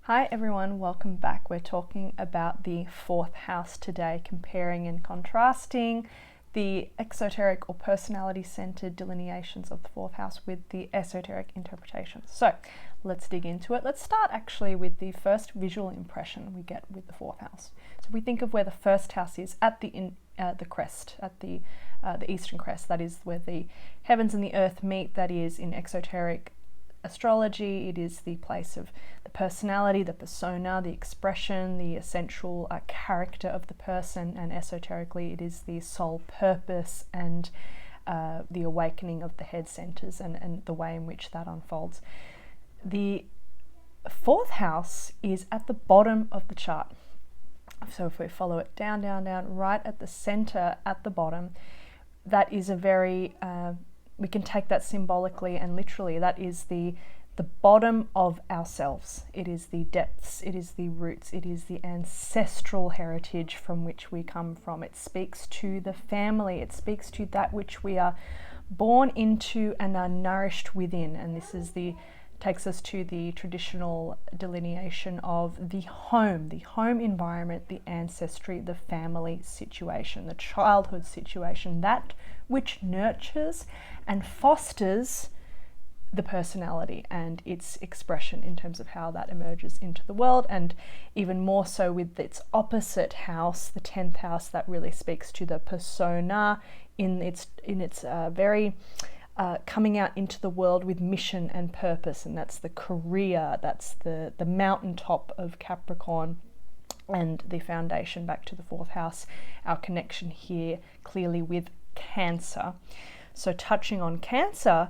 Hi everyone, welcome back. We're talking about the fourth house today, comparing and contrasting the exoteric or personality-centered delineations of the fourth house with the esoteric interpretations. So let's dig into it. Let's start actually with the first visual impression we get with the fourth house. So we think of where the first house is at the crest, at the eastern crest. That is where the heavens and the earth meet. That is in exoteric astrology. It is the place of the personality, the persona, the expression, the essential character of the person, and esoterically it is the soul purpose and the awakening of the head centers and the way in which that unfolds. The fourth house is at the bottom of the chart. So if we follow it down, right at the center, at the bottom, that is a very we can take that symbolically and literally. That is the bottom of ourselves. It is the depths, it is the roots, it is the ancestral heritage from which we come from. It speaks to the family, it speaks to that which we are born into and are nourished within. And this is takes us to the traditional delineation of the home environment, the ancestry, the family situation, the childhood situation, that which nurtures and fosters the personality and its expression in terms of how that emerges into the world, and even more so with its opposite house, the 10th house, that really speaks to the persona in its very coming out into the world with mission and purpose, and that's the career, that's the mountaintop of Capricorn, and the foundation back to the fourth house, our connection here clearly with Cancer. So touching on Cancer,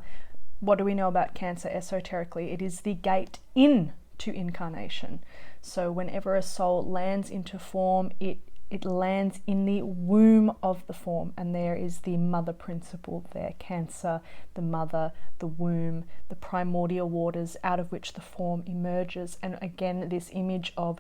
what do we know about Cancer esoterically? It is the gate in to incarnation. So whenever a soul lands into form, it lands in the womb of the form, and there is the mother principle there. Cancer, the mother, the womb, the primordial waters out of which the form emerges. And again, this image of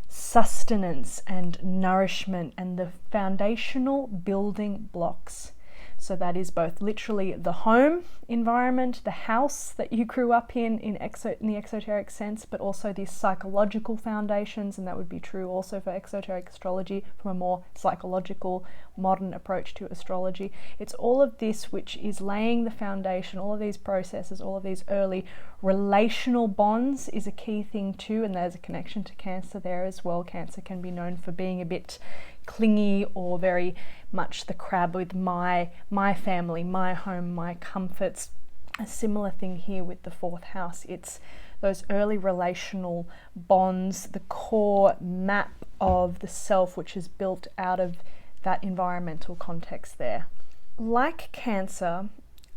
sustenance and nourishment and the foundational building blocks. So that is both literally the home environment, the house that you grew up in the exoteric sense, but also the psychological foundations, and that would be true also for exoteric astrology from a more psychological, modern approach to astrology. It's all of this which is laying the foundation, all of these processes, all of these early relational bonds is a key thing too, and there's a connection to Cancer there as well. Cancer can be known for being a bit clingy or very much the crab with my family, my home, my comforts. A similar thing here with the fourth house. It's those early relational bonds, the core map of the self, which is built out of that environmental context there. Like Cancer,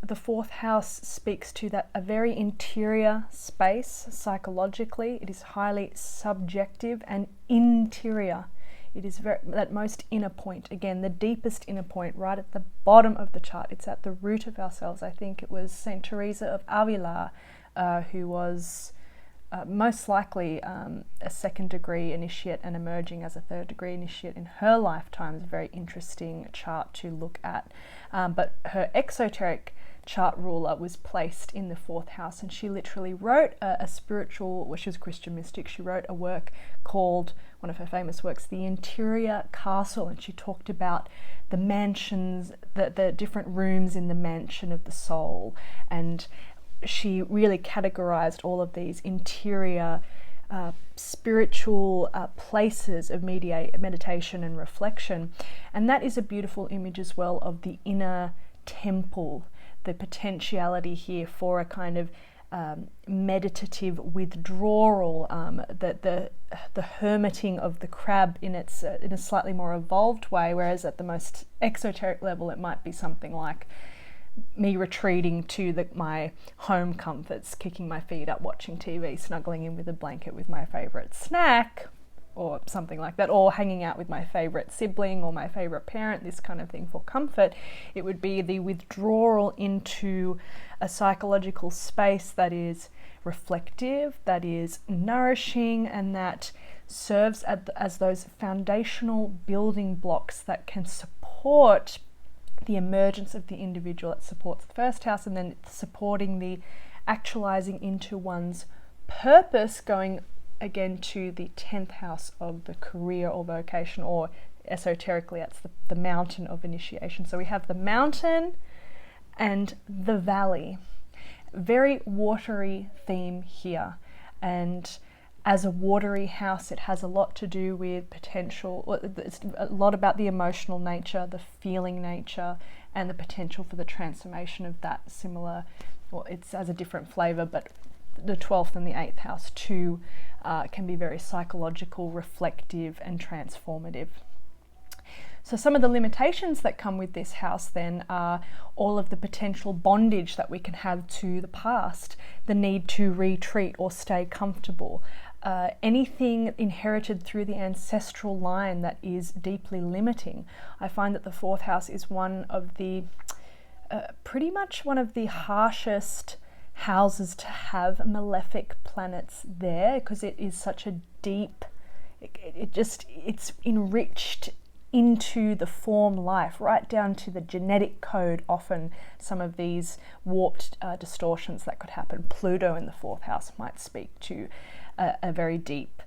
the fourth house speaks to a very interior space psychologically. It is highly subjective and interior. It is that most inner point, again, the deepest inner point, right at the bottom of the chart. It's at the root of ourselves. I think it was Saint Teresa of Avila who was most likely a second degree initiate and emerging as a third degree initiate in her lifetime. It's a very interesting chart to look at. But her exoteric chart ruler was placed in the fourth house, and she literally wrote a spiritual, well, she was a Christian mystic. She wrote a work called, one of her famous works, The Interior Castle, and she talked about the mansions, the different rooms in the mansion of the soul, and she really categorized all of these interior spiritual places of meditation and reflection. And that is a beautiful image as well of the inner temple, the potentiality here for a kind of meditative withdrawal, the hermiting of the crab in a slightly more evolved way, whereas at the most exoteric level it might be something like me retreating to my home comforts, kicking my feet up, watching TV, snuggling in with a blanket with my favorite snack, or something like that, or hanging out with my favorite sibling or my favorite parent, this kind of thing for comfort. It would be the withdrawal into a psychological space that is reflective, that is nourishing, and that serves as those foundational building blocks that can support the emergence of the individual. It supports the first house, and then it's supporting the actualizing into one's purpose, going again to the 10th house of the career or vocation, or esoterically that's the mountain of initiation. So we have the mountain and the valley. Very watery theme here, and as a watery house, it has a lot to do with potential. It's a lot about the emotional nature, the feeling nature, and the potential for the transformation of that. Similar, well, it has a different flavor, but the 12th and the 8th house too can be very psychological, reflective, and transformative. So some of the limitations that come with this house then are all of the potential bondage that we can have to the past, the need to retreat or stay comfortable, anything inherited through the ancestral line that is deeply limiting. I find that the 4th house is one of the, pretty much one of the harshest houses to have malefic planets there, because it is such a deep, it's enriched into the form life, right down to the genetic code. Often some of these warped distortions that could happen. Pluto in the 4th house might speak to a very deep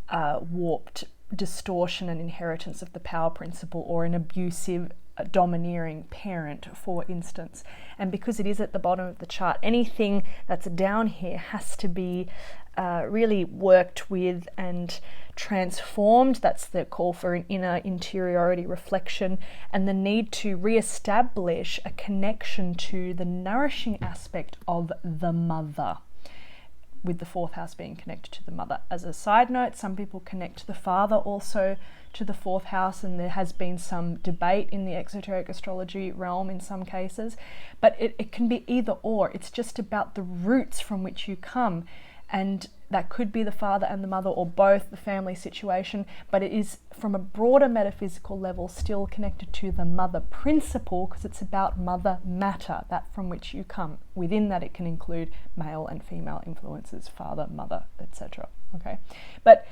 warped distortion and inheritance of the power principle, or an abusive domineering parent, for instance. And because it is at the bottom of the chart, anything that's down here has to be really worked with and transformed. That's the call for an inner interiority reflection, and the need to re-establish a connection to the nourishing aspect of the mother, with the 4th house being connected to the mother. As a side note, some people connect the father also to the 4th house, and there has been some debate in the exoteric astrology realm in some cases, but it can be either or. It's just about the roots from which you come, and that could be the father and the mother, or both, the family situation, but it is from a broader metaphysical level still connected to the mother principle, because it's about mother matter, that from which you come. Within that it can include male and female influences, father, mother, etc. Okay, but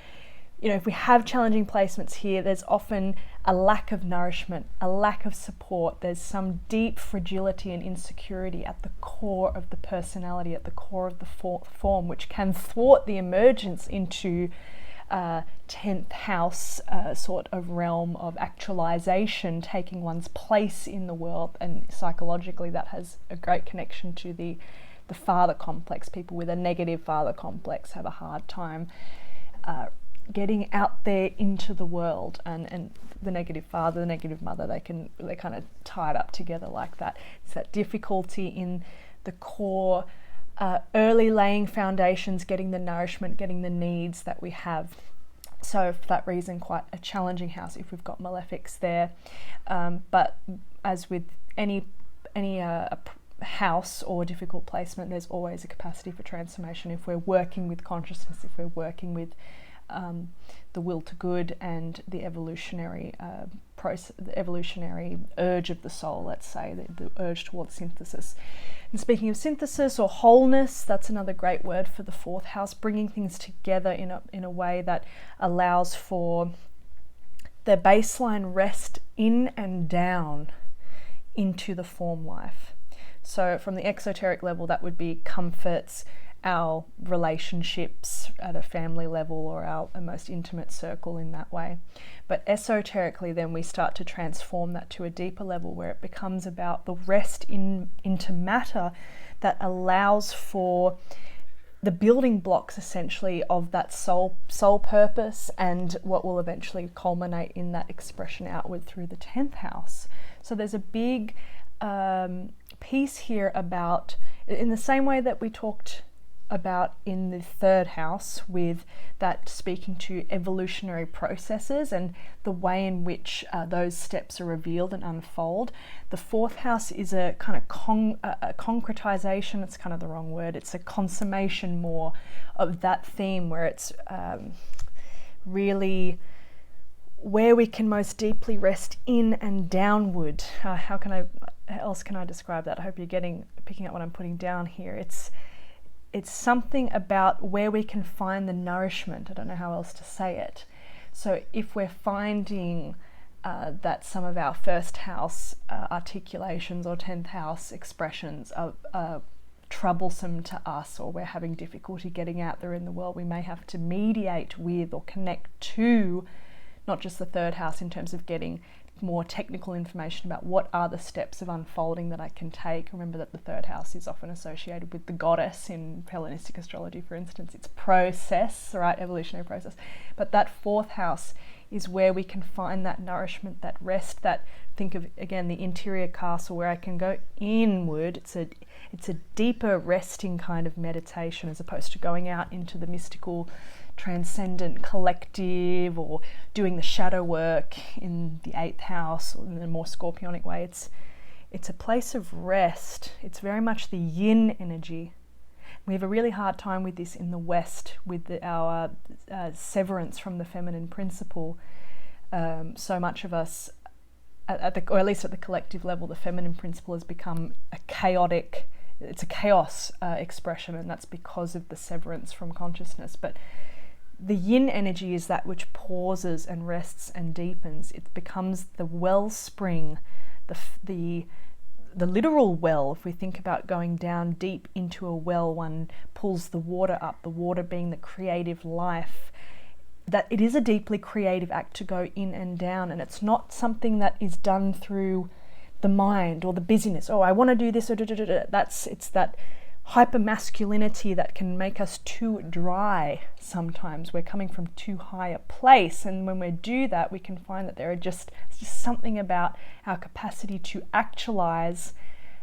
you know, if we have challenging placements here, there's often a lack of nourishment, a lack of support. There's some deep fragility and insecurity at the core of the personality, at the core of the form, which can thwart the emergence into 10th house sort of realm of actualization, taking one's place in the world. And psychologically that has a great connection to the father complex. People with a negative father complex have a hard time getting out there into the world, and the negative father, the negative mother, they're kind of tied up together like that. It's that difficulty in the core, early laying foundations, getting the nourishment, getting the needs that we have. So for that reason, quite a challenging house if we've got malefics there. But as with any house or difficult placement, there's always a capacity for transformation if we're working with consciousness, if we're working with the will to good and the evolutionary process, the evolutionary urge of the soul, let's say, the urge towards synthesis. And speaking of synthesis or wholeness, that's another great word for the 4th house, bringing things together in a way that allows for the baseline rest in and down into the form life. So from the exoteric level, that would be comforts, our relationships at a family level, or our most intimate circle in that way. But esoterically, then we start to transform that to a deeper level, where it becomes about the rest into matter that allows for the building blocks essentially of that soul purpose, and what will eventually culminate in that expression outward through the 10th house. So there's a big piece here about, in the same way that we talked about in the 3rd house, with that speaking to evolutionary processes and the way in which those steps are revealed and unfold. The 4th house is a kind of a concretization, it's kind of the wrong word, it's a consummation more of that theme, where it's really where we can most deeply rest in and downward. How else can I describe that? I hope you're picking up what I'm putting down here. It's something about where we can find the nourishment. I don't know how else to say it. So if we're finding that some of our 1st house articulations or 10th house expressions are troublesome to us, or we're having difficulty getting out there in the world, we may have to mediate with or connect to not just the third house in terms of getting more technical information about what are the steps of unfolding that I can take. Remember that the third house is often associated with the goddess in Hellenistic astrology, for instance. It's process, right? Evolutionary process. But that fourth house is where we can find that nourishment, that rest, that, think of, again, the interior castle where I can go inward. It's a deeper resting kind of meditation as opposed to going out into the mystical, transcendent collective or doing the shadow work in the 8th house or in a more scorpionic way. It's a place of rest. It's very much the yin energy. We have a really hard time with this in the West with our severance from the feminine principle. So much of us, or at least at the collective level, the feminine principle has become a chaotic, it's a chaos expression, and that's because of the severance from consciousness. But the yin energy is that which pauses and rests and deepens. It becomes the wellspring, the literal well. If we think about going down deep into a well, one pulls the water up, the water being the creative life. That it is a deeply creative act to go in and down, and it's not something that is done through the mind or the busyness. Oh, I want to do this, or it's that hyper masculinity that can make us too dry sometimes. We're coming from too high a place, and when we do that, we can find that it's just something about our capacity to actualize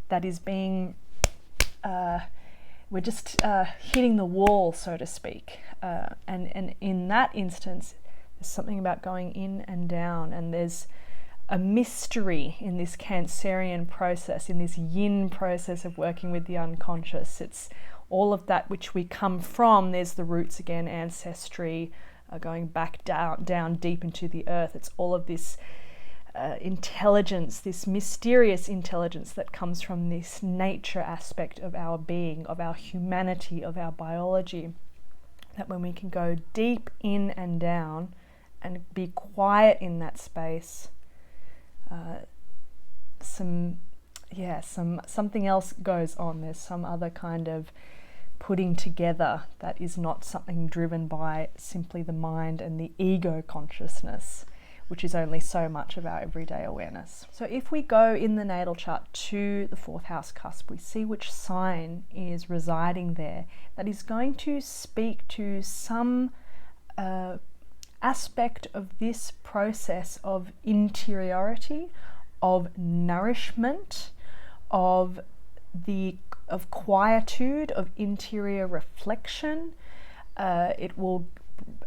that is being we're just hitting the wall, so to speak, and in that instance there's something about going in and down, and there's a mystery in this Cancerian process, in this yin process of working with the unconscious. It's all of that which we come from. There's the roots again, ancestry, going back down deep into the earth. It's all of this intelligence, this mysterious intelligence that comes from this nature aspect of our being, of our humanity, of our biology, that when we can go deep in and down and be quiet in that space, something else goes on. There's some other kind of putting together that is not something driven by simply the mind and the ego consciousness, which is only so much of our everyday awareness. So if we go in the natal chart to the 4th house cusp, we see which sign is residing there that is going to speak to some aspect of this process of interiority, of nourishment, of quietude, of interior reflection. It will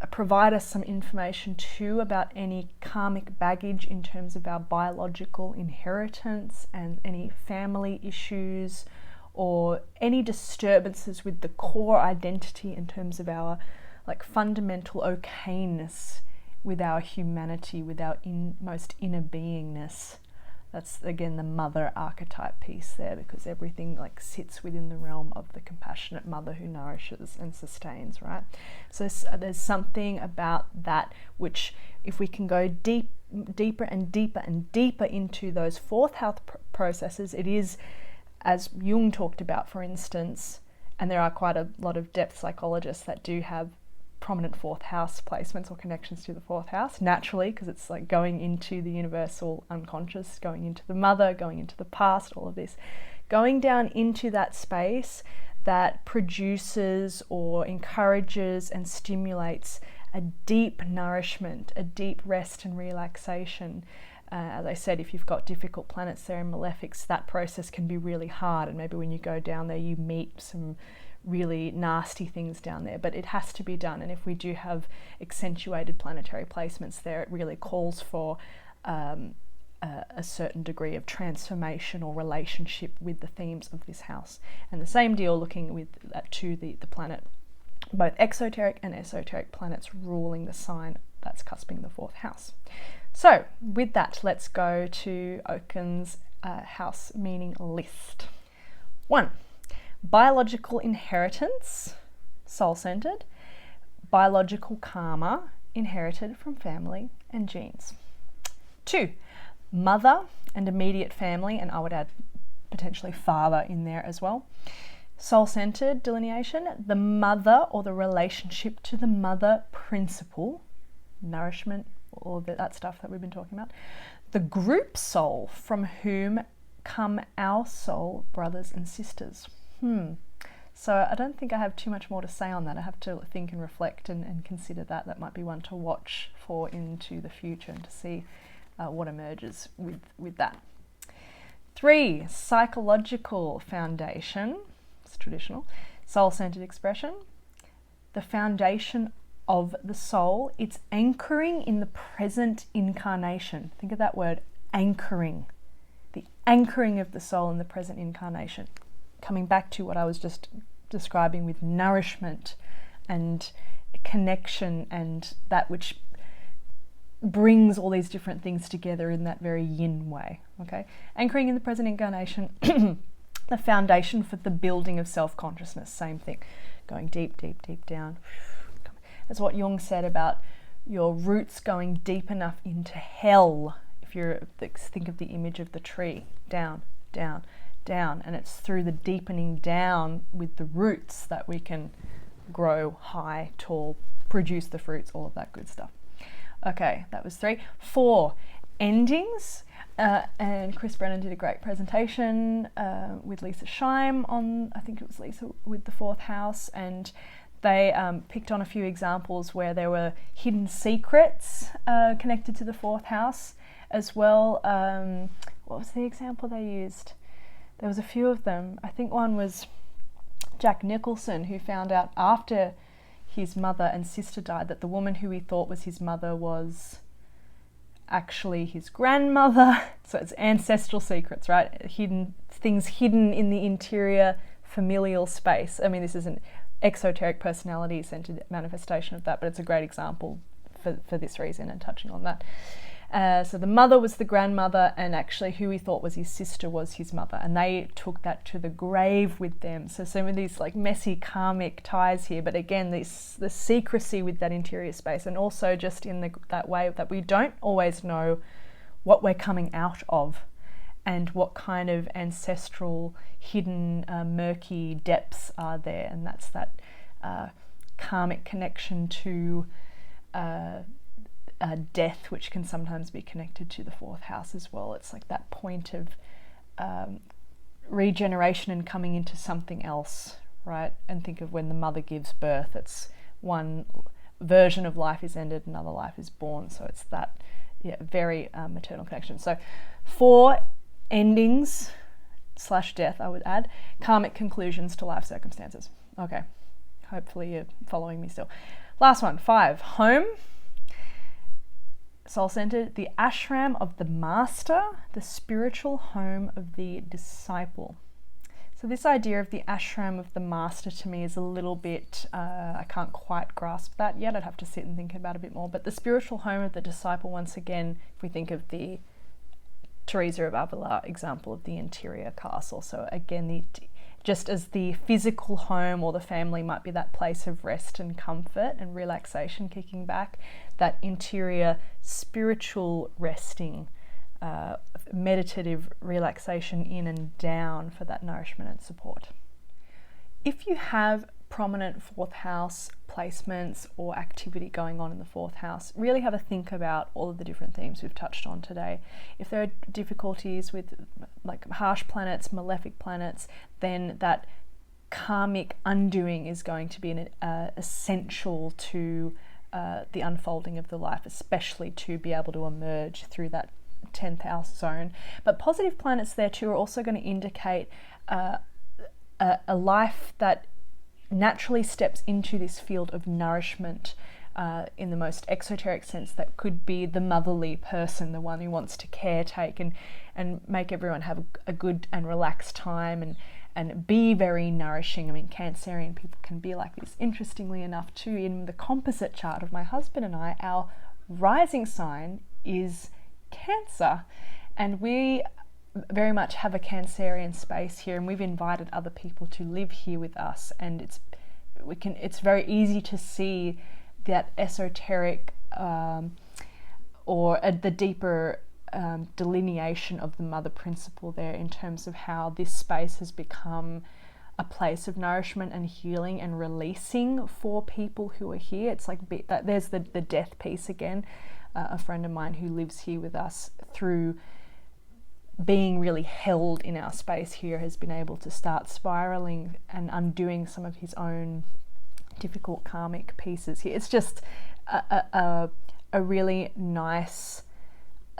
provide us some information too about any karmic baggage in terms of our biological inheritance and any family issues or any disturbances with the core identity in terms of our fundamental okenness with our humanity, with our most inner beingness. That's again the mother archetype piece there, because everything sits within the realm of the compassionate mother who nourishes and sustains, right? So there's something about that which, if we can go deeper and deeper and deeper into those 4th house processes, it is, as Jung talked about, for instance, and there are quite a lot of depth psychologists that do have prominent 4th house placements or connections to the 4th house naturally, because it's going into the universal unconscious, going into the mother, going into the past, all of this, going down into that space that produces or encourages and stimulates a deep nourishment, a deep rest and relaxation. As I said, if you've got difficult planets there in malefics, that process can be really hard, and maybe when you go down there you meet some really nasty things down there, but it has to be done. And if we do have accentuated planetary placements there, it really calls for a certain degree of transformation or relationship with the themes of this house. And the same deal looking with to the planet, both exoteric and esoteric planets ruling the sign that's cusping the 4th house. So with that, let's go to Oken's house meaning list. 1. Biological inheritance, soul-centered. Biological karma, inherited from family and genes. 2. Mother and immediate family, and I would add potentially father in there as well. Soul-centered delineation, the mother or the relationship to the mother principle, nourishment, all of that stuff that we've been talking about. The group soul, from whom come our soul brothers and sisters. So I don't think I have too much more to say on that. I have to think and reflect and consider that. That might be one to watch for into the future and to see what emerges with that. 3, psychological foundation. It's traditional. Soul-centered expression. The foundation of the soul. It's anchoring in the present incarnation. Think of that word, anchoring. The anchoring of the soul in the present incarnation. Coming back to what I was just describing with nourishment and connection and that which brings all these different things together in that very yin way. Okay, anchoring in the present incarnation, the foundation for the building of self-consciousness. Same thing, going deep, deep, deep down. That's what Jung said about your roots going deep enough into hell. If you think of the image of the tree, down, down, down, and it's through the deepening down with the roots that we can grow high, tall, produce the fruits, all of that good stuff. Okay, that was 3. 4, endings, and Chris Brennan did a great presentation with Lisa Scheim on, I think it was Lisa, with the 4th house, and they picked on a few examples where there were hidden secrets connected to the 4th house as well. What was the example they used? There was a few of them. I think one was Jack Nicholson, who found out after his mother and sister died that the woman who he thought was his mother was actually his grandmother. So it's ancestral secrets, right? Things hidden in the interior familial space. I mean, this is an exoteric personality-centered manifestation of that, but it's a great example for this reason and touching on that. So the mother was the grandmother, and actually who he thought was his sister was his mother, and they took that to the grave with them. So some of these like messy karmic ties here, but again, the secrecy with that interior space, and also just in that way that we don't always know what we're coming out of and what kind of ancestral hidden murky depths are there, and that's that karmic connection to death, which can sometimes be connected to the 4th house as well. It's like that point of regeneration and coming into something else, right? And think of when the mother gives birth, it's one version of life is ended, another life is born. So it's that very maternal connection. So 4 endings / death, I would add, karmic conclusions to life circumstances. Okay, hopefully you're following me still. Last one, 5, home. Soul-centered, the ashram of the master, the spiritual home of the disciple. So this idea of the ashram of the master to me is a little bit, I can't quite grasp that yet. I'd have to sit and think about it a bit more. But the spiritual home of the disciple, once again, if we think of the Teresa of Avila example of the interior castle. So again, just as the physical home or the family might be that place of rest and comfort and relaxation kicking back, that interior spiritual resting, meditative relaxation in and down for that nourishment and support. If you have prominent 4th house placements or activity going on in the 4th house, really have a think about all of the different themes we've touched on today. If there are difficulties with like harsh planets, malefic planets, then that karmic undoing is going to be essential to the unfolding of the life, especially to be able to emerge through that 10th house zone. But positive planets there too are also going to indicate a life that naturally steps into this field of nourishment in the most exoteric sense. That could be the motherly person, the one who wants to caretake and make everyone have a good and relaxed time and be very nourishing. I mean, Cancerian people can be like this. Interestingly enough too, in the composite chart of my husband and I, our rising sign is Cancer, and we very much have a Cancerian space here, and we've invited other people to live here with us, and it's very easy to see that esoteric or the deeper delineation of the mother principle there, in terms of how this space has become a place of nourishment and healing and releasing for people who are here. It's like that. There's the death piece again. A friend of mine who lives here with us, through being really held in our space here, has been able to start spiraling and undoing some of his own difficult karmic pieces here. It's just a really nice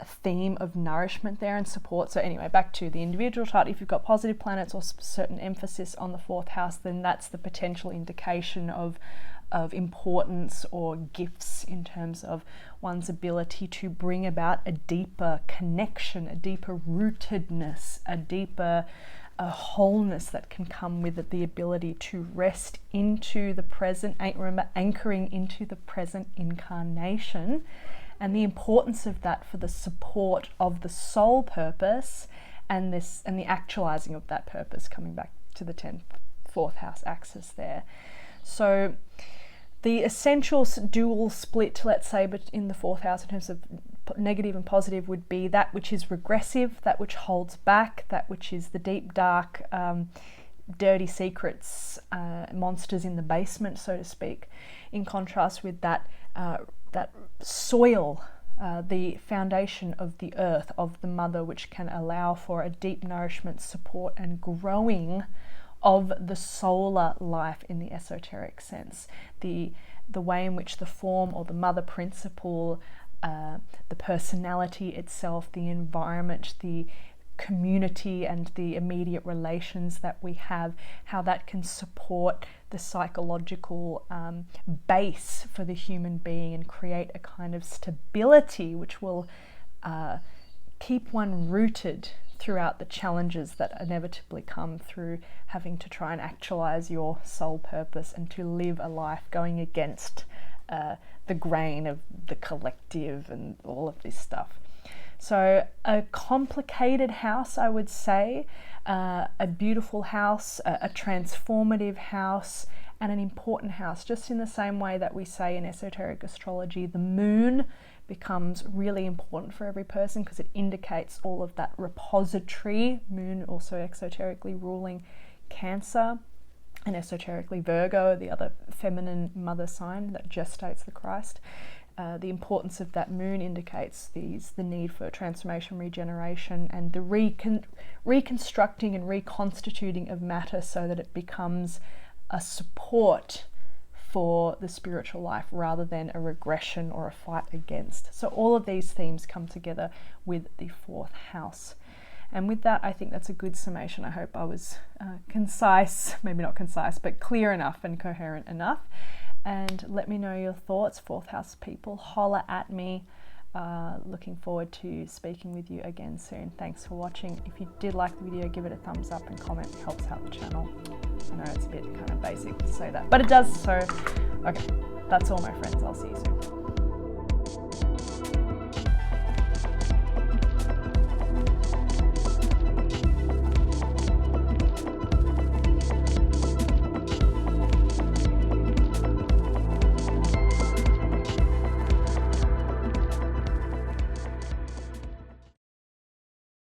theme of nourishment there and support. So anyway, back to the individual chart. If you've got positive planets or certain emphasis on the 4th house, then that's the potential indication of importance or gifts in terms of one's ability to bring about a deeper connection, a deeper rootedness, a deeper wholeness that can come with it, the ability to rest into the present. Remember, anchoring into the present incarnation, and the importance of that for the support of the soul purpose and the actualizing of that purpose, coming back to the 4th house axis there. So the essential dual split, let's say, but in the 4th house in terms of negative and positive, would be that which is regressive, that which holds back, that which is the deep, dark, dirty secrets, monsters in the basement, so to speak, in contrast with that soil, the foundation of the earth, of the mother, which can allow for a deep nourishment, support and growing of the solar life in the esoteric sense. The way in which the form or the mother principle, the personality itself, the environment, the community and the immediate relations that we have, how that can support the psychological base for the human being and create a kind of stability which will keep one rooted throughout the challenges that inevitably come through having to try and actualize your soul purpose and to live a life going against the grain of the collective and all of this stuff. So a complicated house, I would say, a beautiful house, a transformative house, and an important house. Just in the same way that we say in esoteric astrology, the moon becomes really important for every person because it indicates all of that repository. Moon also exoterically ruling Cancer, and esoterically Virgo, the other feminine mother sign that gestates the Christ. The importance of that moon indicates the need for transformation, regeneration, and the reconstructing and reconstituting of matter so that it becomes a support for the spiritual life rather than a regression or a fight against. So all of these themes come together with the 4th house. And with that, I think that's a good summation. I hope I was concise, maybe not concise, but clear enough and coherent enough. And let me know your thoughts, 4th house people. Holler at me. Looking forward to speaking with you again soon. Thanks for watching. If you did like the video, give it a thumbs up and comment. It helps out the channel. I know it's a bit kind of basic to say that, but it does. So, okay, that's all my friends. I'll see you soon.